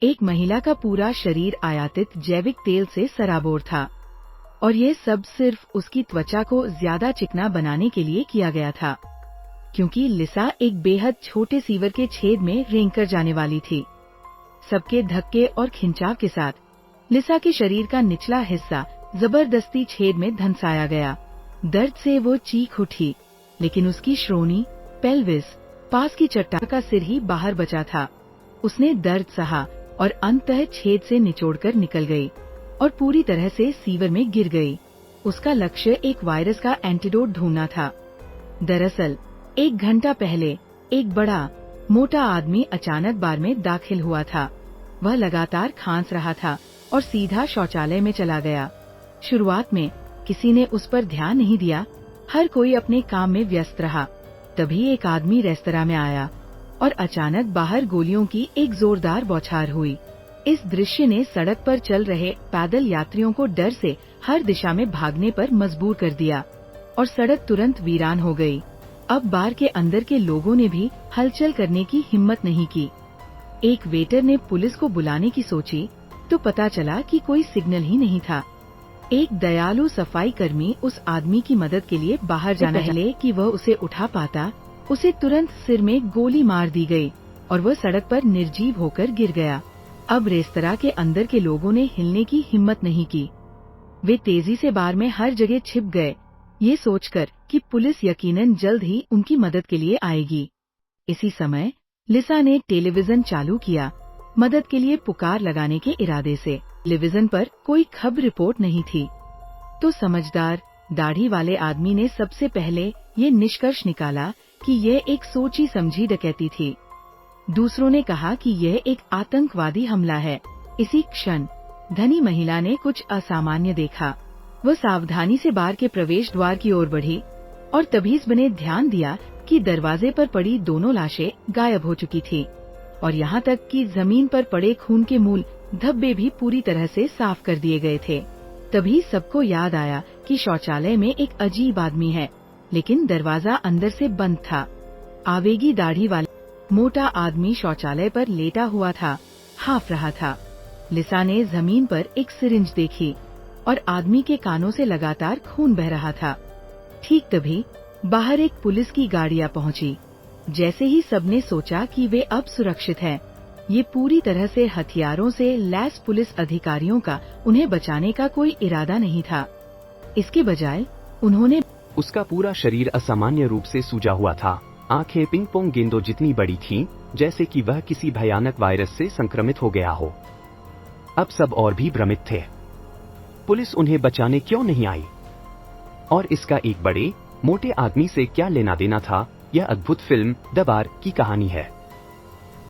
एक महिला का पूरा शरीर आयातित जैविक तेल से सराबोर था और ये सब सिर्फ उसकी त्वचा को ज्यादा चिकना बनाने के लिए किया गया था, क्योंकि लिसा एक बेहद छोटे सीवर के छेद में रेंग कर जाने वाली थी। सबके धक्के और खिंचाव के साथ लिसा के शरीर का निचला हिस्सा जबरदस्ती छेद में धंसाया गया। दर्द से वो चीख उठी, लेकिन उसकी श्रोणी, पेल्विस, पास की चट्टान का सिर ही बाहर बचा था। उसने दर्द सहा और अंततः छेद से निचोड़कर निकल गई और पूरी तरह से सीवर में गिर गई। उसका लक्ष्य एक वायरस का एंटीडोट ढूंढना था। दरअसल 1 घंटा पहले एक बड़ा मोटा आदमी अचानक बार में दाखिल हुआ था। वह लगातार खांस रहा था और सीधा शौचालय में चला गया। शुरुआत में किसी ने उस पर ध्यान नहीं दिया, हर कोई अपने काम में व्यस्त रहा। तभी एक आदमी रेस्तरां में आया और अचानक बाहर गोलियों की एक जोरदार बौछार हुई। इस दृश्य ने सड़क पर चल रहे पैदल यात्रियों को डर से हर दिशा में भागने पर मजबूर कर दिया और सड़क तुरंत वीरान हो गई। अब बार के अंदर के लोगों ने भी हलचल करने की हिम्मत नहीं की। एक वेटर ने पुलिस को बुलाने की सोची तो पता चला कि कोई सिग्नल ही नहीं था। एक दयालु सफाई कर्मी उस आदमी की मदद के लिए बाहर जाना पहले कि वह उसे उठा पाता, उसे तुरंत सिर में गोली मार दी गई और वह सड़क पर निर्जीव होकर गिर गया। अब रेस्तरां के अंदर के लोगों ने हिलने की हिम्मत नहीं की। वे तेजी से बार में हर जगह छिप गए, ये सोचकर कि पुलिस यकीनन जल्द ही उनकी मदद के लिए आएगी। इसी समय लिसा ने टेलीविजन चालू किया, मदद के लिए पुकार लगाने के इरादे से। टेलीविजन पर कोई खबर रिपोर्ट नहीं थी, तो समझदार दाढ़ी वाले आदमी ने सबसे पहले ये निष्कर्ष निकाला कि यह एक सोची समझी डकैती थी। दूसरों ने कहा कि यह एक आतंकवादी हमला है। इसी क्षण धनी महिला ने कुछ असामान्य देखा। वह सावधानी से बार के प्रवेश द्वार की ओर बढ़ी और तभी उसने ध्यान दिया कि दरवाजे पर पड़ी दोनों लाशें गायब हो चुकी थी और यहाँ तक कि जमीन पर पड़े खून के मूल धब्बे भी पूरी तरह से साफ कर दिए गए थे। तभी सबको याद आया कि शौचालय में एक अजीब आदमी है, लेकिन दरवाजा अंदर से बंद था। आवेगी दाढ़ी वाला मोटा आदमी शौचालय पर लेटा हुआ था, हाफ रहा था। लिसा ने जमीन पर एक सिरिंज देखी और आदमी के कानों से लगातार खून बह रहा था। ठीक तभी बाहर एक पुलिस की गाड़ियां पहुंची। जैसे ही सबने सोचा कि वे अब सुरक्षित हैं, ये पूरी तरह से हथियारों से लैस पुलिस अधिकारियों का उन्हें बचाने का कोई इरादा नहीं था। इसके बजाय उन्होंने उसका पूरा शरीर असामान्य रूप से सूजा हुआ था। आंखें पिंग पोंग गेंदों जितनी बड़ी थीं, जैसे कि वह किसी भयानक वायरस से संक्रमित हो गया हो। अब सब और भी भ्रमित थे। पुलिस उन्हें बचाने क्यों नहीं आई? और इसका एक बड़े मोटे आदमी से क्या लेना देना था? यह अद्भुत फिल्म द बार की कहानी है।